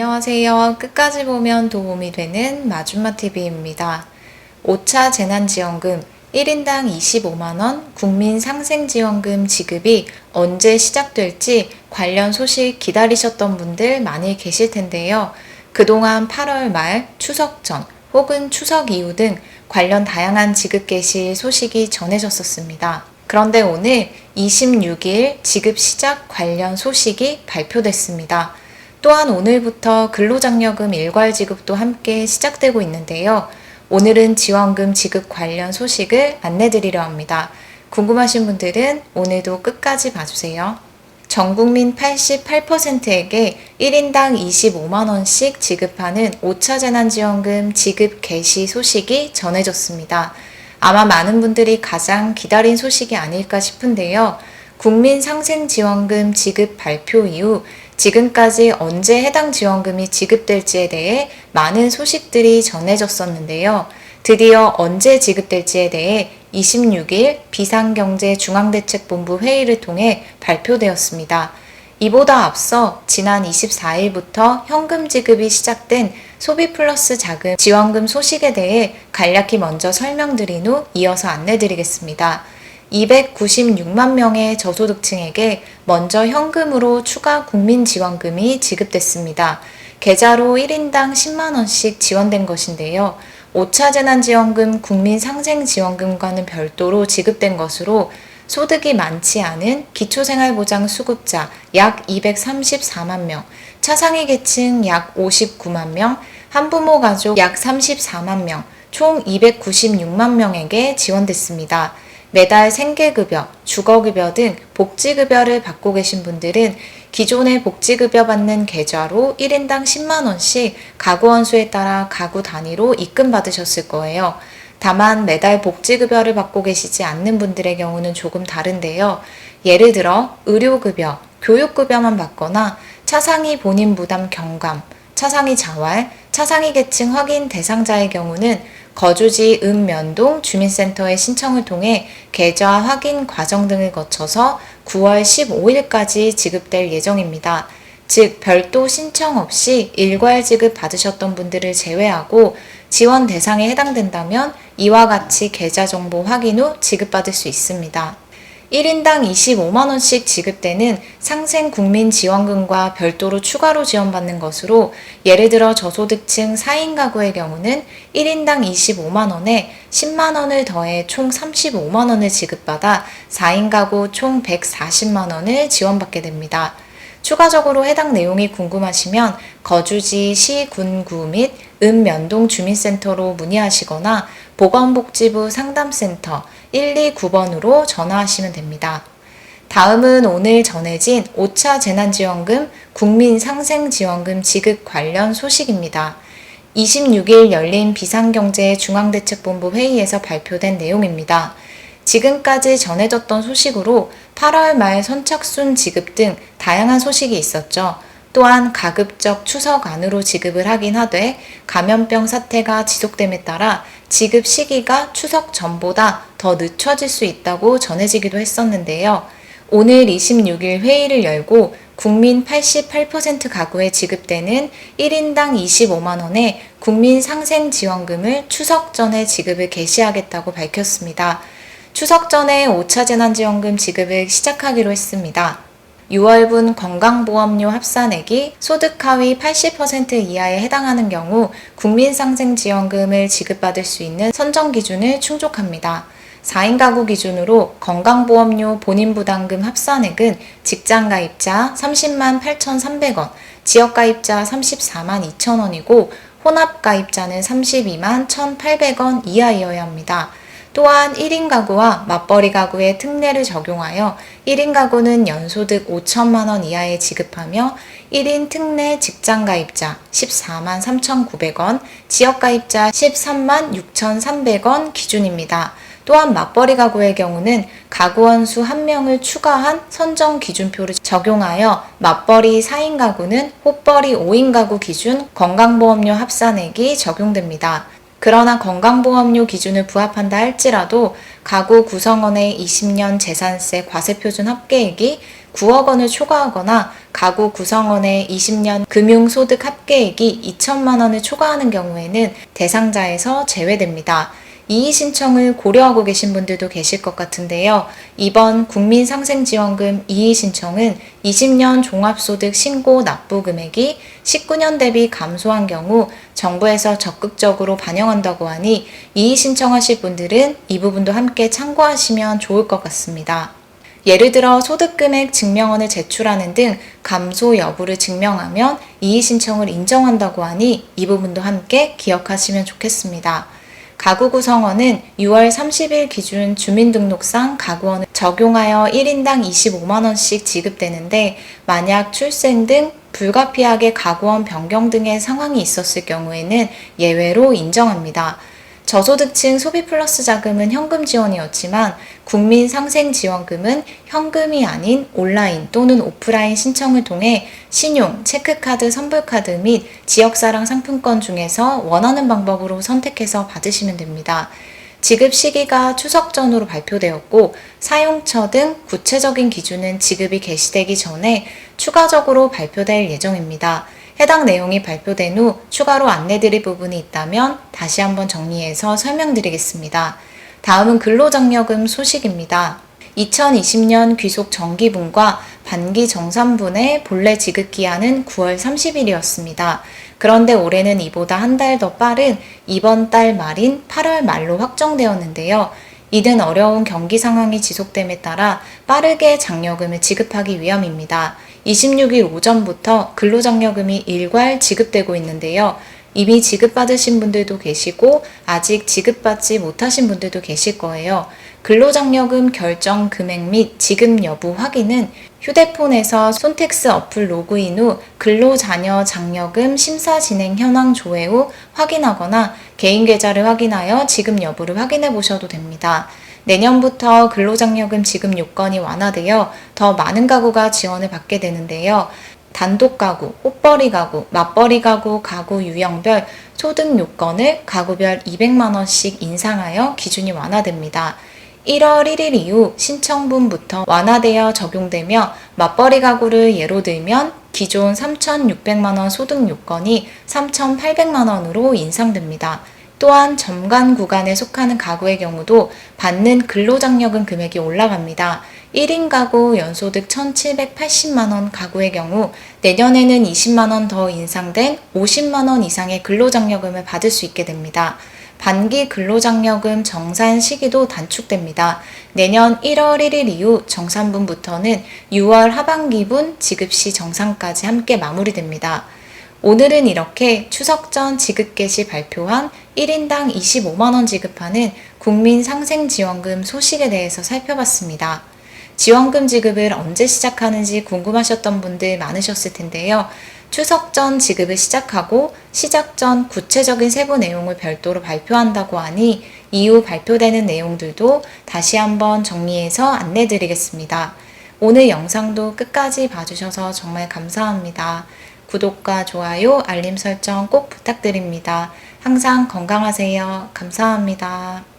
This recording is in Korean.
안녕하세요. 끝까지 보면 도움이 되는 마줌마TV입니다. 5차 재난지원금 1인당 25만원 국민상생지원금 지급이 언제 시작될지 관련 소식 기다리셨던 분들 많이 계실 텐데요. 그동안 8월 말, 추석 전 혹은 추석 이후 등 관련 다양한 지급 개시 소식이 전해졌었습니다. 그런데 오늘 26일 지급 시작 관련 소식이 발표됐습니다. 또한 오늘부터 근로장려금 일괄 지급도 함께 시작되고 있는데요. 오늘은 지원금 지급 관련 소식을 안내드리려 합니다. 궁금하신 분들은 오늘도 끝까지 봐주세요. 전 국민 88%에게 1인당 25만원씩 지급하는 5차 재난지원금 지급 개시 소식이 전해졌습니다. 아마 많은 분들이 가장 기다린 소식이 아닐까 싶은데요. 국민상생지원금 지급 발표 이후 지금까지 언제 해당 지원금이 지급될지에 대해 많은 소식들이 전해졌었는데요. 드디어 언제 지급될지에 대해 26일 비상경제중앙대책본부 회의를 통해 발표되었습니다. 이보다 앞서 지난 24일부터 현금 지급이 시작된 소비플러스 자금 지원금 소식에 대해 간략히 먼저 설명드린 후 이어서 안내드리겠습니다. 296만 명의 저소득층에게 먼저 현금으로 추가 국민지원금이 지급됐습니다. 계좌로 1인당 10만원씩 지원된 것인데요. 5차 재난지원금 국민상생지원금과는 별도로 지급된 것으로 소득이 많지 않은 기초생활보장 수급자 약 234만 명, 차상위 계층 약 59만 명, 한부모 가족 약 34만 명, 총 296만 명에게 지원됐습니다. 매달 생계급여, 주거급여 등 복지급여를 받고 계신 분들은 기존의 복지급여 받는 계좌로 1인당 10만원씩 가구 원수에 따라 가구 단위로 입금받으셨을 거예요. 다만 매달 복지급여를 받고 계시지 않는 분들의 경우는 조금 다른데요. 예를 들어 의료급여, 교육급여만 받거나 차상위 본인 부담 경감, 차상위 자활, 차상위 계층 확인 대상자의 경우는 거주지 읍면동 주민센터에 신청을 통해 계좌 확인 과정 등을 거쳐서 9월 15일까지 지급될 예정입니다. 즉 별도 신청 없이 일괄 지급 받으셨던 분들을 제외하고 지원 대상에 해당된다면 이와 같이 계좌 정보 확인 후 지급받을 수 있습니다. 1인당 25만원씩 지급되는 상생국민지원금과 별도로 추가로 지원받는 것으로 예를 들어 저소득층 4인 가구의 경우는 1인당 25만원에 10만원을 더해 총 35만원을 지급받아 4인 가구 총 140만원을 지원받게 됩니다. 추가적으로 해당 내용이 궁금하시면 거주지 시, 군, 구 및 읍면동 주민센터로 문의하시거나 보건복지부 상담센터 129번으로 전화하시면 됩니다. 다음은 오늘 전해진 5차 재난지원금 국민상생지원금 지급 관련 소식입니다. 26일 열린 비상경제중앙대책본부 회의에서 발표된 내용입니다. 지금까지 전해졌던 소식으로 8월 말 선착순 지급 등 다양한 소식이 있었죠. 또한 가급적 추석 안으로 지급을 하긴 하되 감염병 사태가 지속됨에 따라 지급 시기가 추석 전보다 더 늦춰질 수 있다고 전해지기도 했었는데요. 오늘 26일 회의를 열고 국민 88% 가구에 지급되는 1인당 25만원의 국민상생지원금을 추석 전에 지급을 개시하겠다고 밝혔습니다. 추석 전에 5차 재난지원금 지급을 시작하기로 했습니다. 6월분 건강보험료 합산액이 소득 하위 80% 이하에 해당하는 경우 국민상생지원금을 지급받을 수 있는 선정 기준을 충족합니다. 4인 가구 기준으로 건강보험료 본인부담금 합산액은 직장가입자 30만 8,300원, 지역가입자 34만 2천원이고 혼합가입자는 32만 1,800원 이하이어야 합니다. 또한 1인 가구와 맞벌이 가구의 특례를 적용하여 1인 가구는 연소득 5천만원 이하에 지급하며 1인 특례 직장가입자 14만 3,900원, 지역가입자 13만 6,300원 기준입니다. 또한 맞벌이 가구의 경우는 가구원 수 1명을 추가한 선정 기준표를 적용하여 맞벌이 4인 가구는 혹벌이 5인 가구 기준 건강보험료 합산액이 적용됩니다. 그러나 건강보험료 기준을 부합한다 할지라도 가구 구성원의 20년 재산세 과세표준 합계액이 9억 원을 초과하거나 가구 구성원의 20년 금융소득 합계액이 2천만 원을 초과하는 경우에는 대상자에서 제외됩니다. 이의 신청을 고려하고 계신 분들도 계실 것 같은데요. 이번 국민상생지원금 이의 신청은 20년 종합소득 신고 납부 금액이 19년 대비 감소한 경우 정부에서 적극적으로 반영한다고 하니 이의 신청하실 분들은 이 부분도 함께 참고하시면 좋을 것 같습니다. 예를 들어 소득금액 증명원을 제출하는 등 감소 여부를 증명하면 이의 신청을 인정한다고 하니 이 부분도 함께 기억하시면 좋겠습니다. 가구 구성원은 6월 30일 기준 주민등록상 가구원을 적용하여 1인당 25만원씩 지급되는데 만약 출생 등 불가피하게 가구원 변경 등의 상황이 있었을 경우에는 예외로 인정합니다. 저소득층 소비플러스 자금은 현금 지원이었지만 국민상생지원금은 현금이 아닌 온라인 또는 오프라인 신청을 통해 신용, 체크카드, 선불카드 및 지역사랑 상품권 중에서 원하는 방법으로 선택해서 받으시면 됩니다. 지급 시기가 추석 전후로 발표되었고 사용처 등 구체적인 기준은 지급이 개시되기 전에 추가적으로 발표될 예정입니다. 해당 내용이 발표된 후 추가로 안내드릴 부분이 있다면 다시 한번 정리해서 설명드리겠습니다. 다음은 근로장려금 소식입니다. 2020년 귀속 정기분과 반기 정산분의 본래 지급기한은 9월 30일이었습니다. 그런데 올해는 이보다 한 달 더 빠른 이번 달 말인 8월 말로 확정되었는데요. 이는 어려운 경기 상황이 지속됨에 따라 빠르게 장려금을 지급하기 위함입니다. 26일 오전부터 근로장려금이 일괄 지급되고 있는데요. 이미 지급받으신 분들도 계시고 아직 지급받지 못하신 분들도 계실 거예요. 근로장려금 결정 금액 및 지급 여부 확인은 휴대폰에서 손택스 어플 로그인 후 근로자녀 장려금 심사 진행 현황 조회 후 확인하거나 개인 계좌를 확인하여 지급 여부를 확인해 보셔도 됩니다. 내년부터 근로장려금 지급 요건이 완화되어 더 많은 가구가 지원을 받게 되는데요. 단독 가구, 옷벌이 가구, 맞벌이 가구, 가구 유형별 소득 요건을 가구별 200만원씩 인상하여 기준이 완화됩니다. 1월 1일 이후 신청분부터 완화되어 적용되며 맞벌이 가구를 예로 들면 기존 3,600만원 소득 요건이 3,800만원으로 인상됩니다. 또한 점간 구간에 속하는 가구의 경우도 받는 근로장려금 금액이 올라갑니다. 1인 가구 연소득 1,780만원 가구의 경우 내년에는 20만원 더 인상된 50만원 이상의 근로장려금을 받을 수 있게 됩니다. 반기 근로장려금 정산 시기도 단축됩니다. 내년 1월 1일 이후 정산분부터는 6월 하반기분 지급시 정산까지 함께 마무리됩니다. 오늘은 이렇게 추석 전 지급 개시 발표한 1인당 25만원 지급하는 국민상생지원금 소식에 대해서 살펴봤습니다. 지원금 지급을 언제 시작하는지 궁금하셨던 분들 많으셨을 텐데요. 추석 전 지급을 시작하고 시작 전 구체적인 세부 내용을 별도로 발표한다고 하니 이후 발표되는 내용들도 다시 한번 정리해서 안내드리겠습니다. 오늘 영상도 끝까지 봐주셔서 정말 감사합니다. 구독과 좋아요, 알림 설정 꼭 부탁드립니다. 항상 건강하세요. 감사합니다.